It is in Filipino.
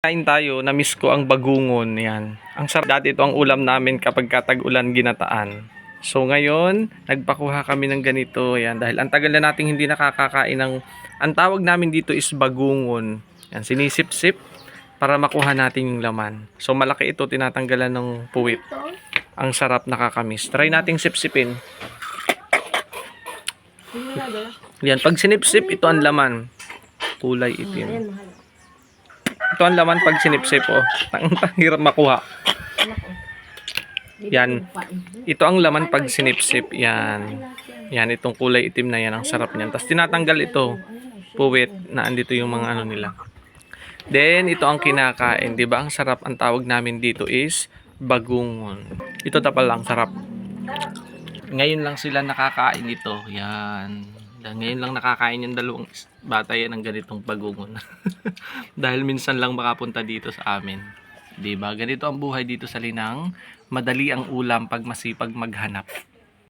Kain tayo, na-miss ko ang bagungon. Yan. Ang sarap. Dati ito ang ulam namin kapag katag-ulan ginataan. So ngayon, nagpakuha kami ng ganito. Yan. Dahil ang tagal na nating hindi nakakakain ng... Ang tawag namin dito is bagungon. Yan. Sinisip-sip para makuha natin yung laman. So malaki ito, tinatanggalan ng puwit. Ang sarap, nakakamiss. Try nating sip-sipin. Yan. Pag sinip-sip, ito ang laman. Kulay itim. Ito ang laman pag sinipsip, oh. Ang hirap makuha. Yan. Ito ang laman pag sinipsip. Yan. Yan, itong kulay itim na yan. Ang sarap niyan. Tapos tinatanggal ito. Puwit na andito yung mga ano nila. Then, ito ang kinakain. Diba? Ang sarap. Ang tawag namin dito is bagungon. Ito tapal lang. Sarap. Ngayon lang sila nakakain ito. Yan. Ngayon lang nakakain yung dalawang bata yan ng ganitong bagungon. Dahil minsan lang makapunta dito sa amin. Diba? Ganito ang buhay dito sa Linang. Madali ang ulam pag masipag maghanap.